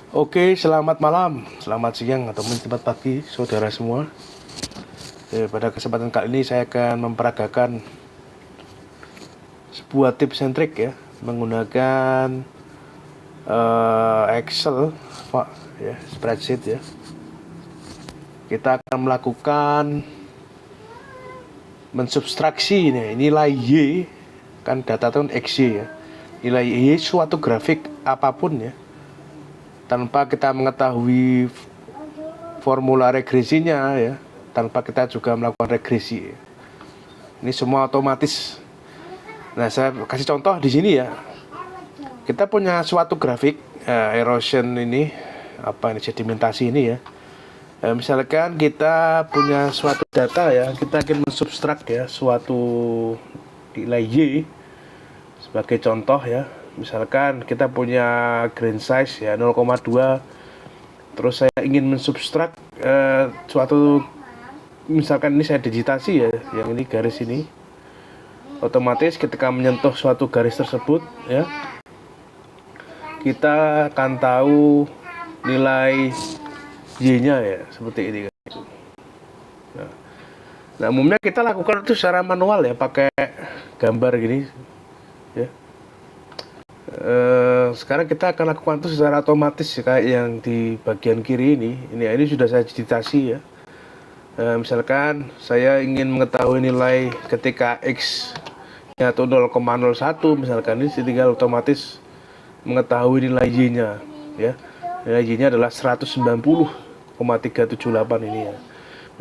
Oke, selamat malam, selamat siang, atau mungkin selamat pagi, saudara semua. Pada kesempatan kali ini saya akan memperagakan sebuah tips and trick ya, menggunakan Excel, ya, spreadsheet ya. Kita akan melakukan mensubtraksi nih, nilai Y, kan data itu kan XY ya. Nilai Y suatu grafik apapun ya, tanpa kita mengetahui formula regresinya ya, tanpa kita juga melakukan regresi. Ini semua otomatis. Nah, saya kasih contoh di sini ya. Kita punya suatu grafik erosion ini, apa ini, sedimentasi ini ya. Misalkan kita punya suatu data ya, kita ingin mensubstrak ya suatu nilai Y sebagai contoh ya. Misalkan kita punya grain size ya 0,2, terus saya ingin mensubstrak suatu, misalkan ini saya digitasi ya, yang ini garis ini. Otomatis ketika menyentuh suatu garis tersebut ya, kita akan tahu nilai Y-nya ya, seperti ini. Nah, umumnya kita lakukan itu secara manual ya, pakai gambar gini ya. Sekarang kita akan lakukan itu secara otomatis ya, kayak yang di bagian kiri ini. Ini sudah saya digitasi ya. Misalkan saya ingin mengetahui nilai ketika X nya atau 0,01, misalkan ini tinggal otomatis mengetahui nilai Y-nya ya. Nilai Y-nya adalah 190,378 ini ya.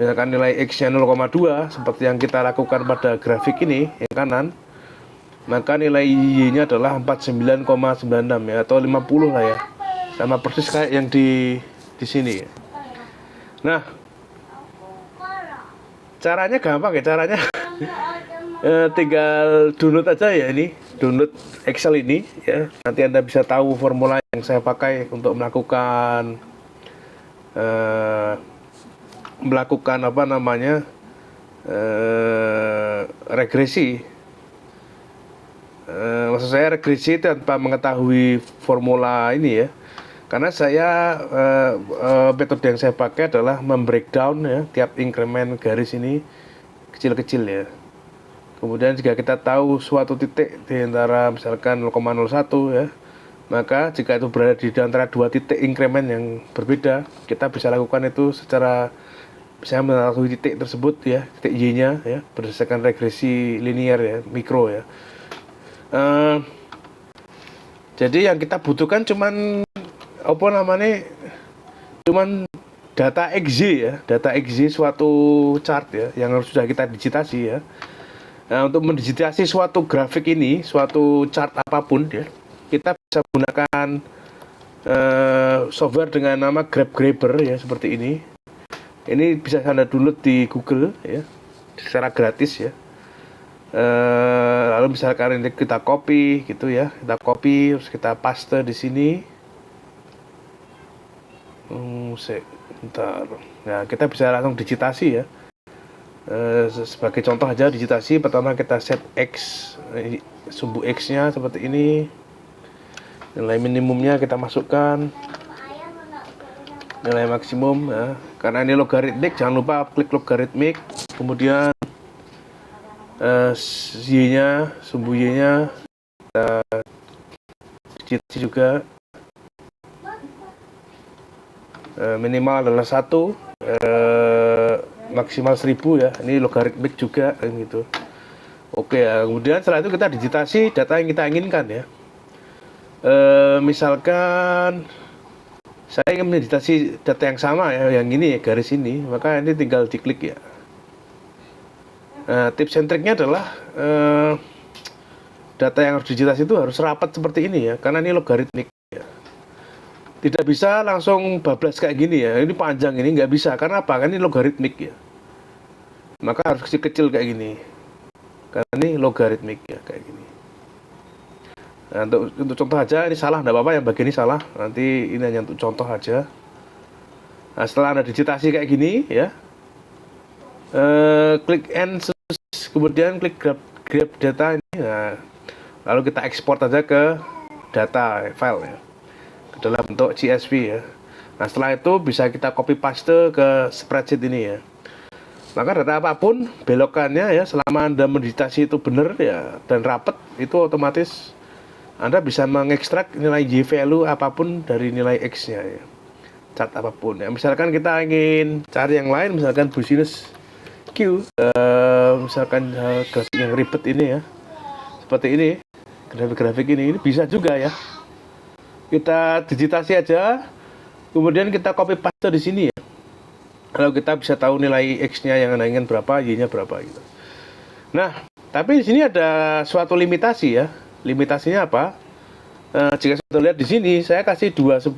Misalkan nilai X-nya 0,2 seperti yang kita lakukan pada grafik ini yang kanan, maka nilai Y-nya adalah 49,96 ya, atau 50 lah ya. Sama persis kayak yang di sini ya. Nah, caranya gampang ya, caranya tinggal download aja ya, ini download Excel ini ya. Nanti Anda bisa tahu formula yang saya pakai untuk melakukan apa namanya, regresi. Maksud saya regresi tanpa mengetahui formula ini ya. Karena saya metode yang saya pakai adalah membreakdown ya tiap increment garis ini kecil-kecil ya. Kemudian jika kita tahu suatu titik di antara misalkan 0,01 ya, maka jika itu berada di antara dua titik increment yang berbeda, kita bisa lakukan itu secara, bisa mengetahui titik tersebut ya, titik Y-nya ya, berdasarkan regresi linear ya, mikro ya. Jadi yang kita butuhkan cuman apa namanya, cuman data XY ya, data XY suatu chart ya, yang sudah kita digitasi ya. Nah, untuk mendigitasi suatu grafik ini, suatu chart apapun ya, kita bisa menggunakan software dengan nama GrabGrabber ya, seperti ini. Ini bisa Anda download di Google ya, secara gratis ya. Lalu misalkan ini kita copy gitu ya, kita copy terus kita paste di sini. Bentar. Nah, kita bisa langsung digitasi ya. Sebagai contoh aja digitasi, pertama kita set X, sumbu X nya seperti ini, nilai minimumnya kita masukkan, nilai maksimum ya. Karena ini logaritmik, jangan lupa klik logaritmik. Kemudian Y nya, sumbu Y nya kita digitasi juga. Minimal adalah 1, maksimal 1000 ya, ini logaritmik juga gitu. Oke ya, kemudian setelah itu kita digitasi data yang kita inginkan ya. Misalkan saya ingin mendigitasi data yang sama ya, yang ini ya, garis ini, maka ini tinggal diklik ya. Tips and triknya adalah data yang harus digitasi itu harus rapat seperti ini ya, karena ini logaritmik ya. Tidak bisa langsung bablas kayak gini ya, ini panjang, ini nggak bisa. Karena apa? Kan ini logaritmik ya, maka harus kecil-kecil kayak gini, karena ini logaritmik ya, kayak gini. Nah, untuk contoh aja, ini salah, nggak apa-apa yang bagian ini salah, nanti ini hanya untuk contoh aja. Nah, setelah Anda digitasi kayak gini ya, klik N, kemudian klik grab data ini. Nah, lalu kita ekspor aja ke data file ya. dalam bentuk CSV ya. Nah setelah itu bisa kita copy paste ke spreadsheet ini ya. Maka data apapun belokannya ya, selama Anda menditasi itu benar ya dan rapet, itu otomatis Anda bisa mengekstrak nilai Y value apapun dari nilai X-nya ya. Chart apapun ya. Misalkan kita ingin cari yang lain, misalkan business Q, misalkan grafik yang ribet ini ya, seperti ini, grafik-grafik ini bisa juga ya. Kita digitasi aja, kemudian kita copy paste di sini ya. Kalau kita bisa tahu nilai X-nya yang Anda ingin berapa, Y-nya berapa gitu. Nah, tapi di sini ada suatu limitasi ya. Limitasinya apa? Jika Anda lihat di sini, saya kasih dua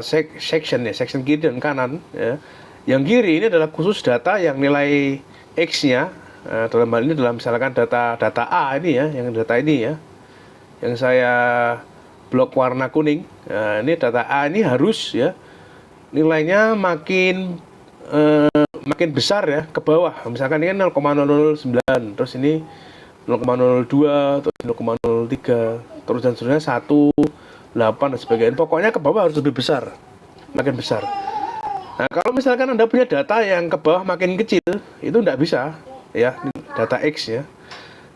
section ya, section kiri dan kanan ya. Yang kiri ini adalah khusus data yang nilai X-nya, dalam hal ini dalam misalkan data A ini ya, yang data ini ya, yang saya blok warna kuning. Nah, ini data A ini harus ya nilainya makin besar ya ke bawah. Misalkan ini kan 0,009, terus ini 0,02, terus 0,03, terus dan seterusnya 1,8 dan sebagainya. Pokoknya ke bawah harus lebih besar, makin besar. Nah, kalau misalkan Anda punya data yang ke bawah makin kecil, itu tidak bisa ya, data X ya.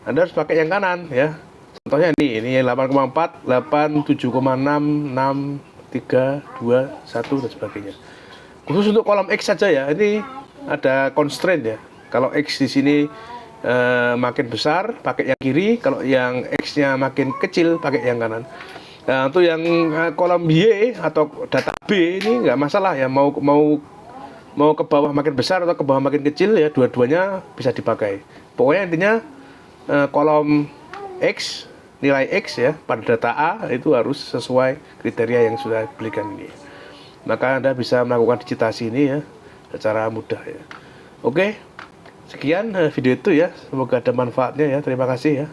Anda harus pakai yang kanan ya. Contohnya ini 8,4, 8, 7,6, 6, 3, 2, 1 dan sebagainya. Khusus untuk kolom X saja ya, ini ada constraint ya. Kalau X di sini makin besar, pakai yang kiri. Kalau yang X-nya makin kecil, pakai yang kanan. Nah, untuk yang kolom Y atau data B ini nggak masalah ya, mau ke bawah makin besar atau ke bawah makin kecil ya, dua-duanya bisa dipakai. Pokoknya intinya kolom X, nilai X ya pada data A itu harus sesuai kriteria yang sudah diberikan ini. Maka Anda bisa melakukan digitasi ini ya secara mudah ya. Oke, sekian video itu ya, semoga ada manfaatnya ya. Terima kasih ya.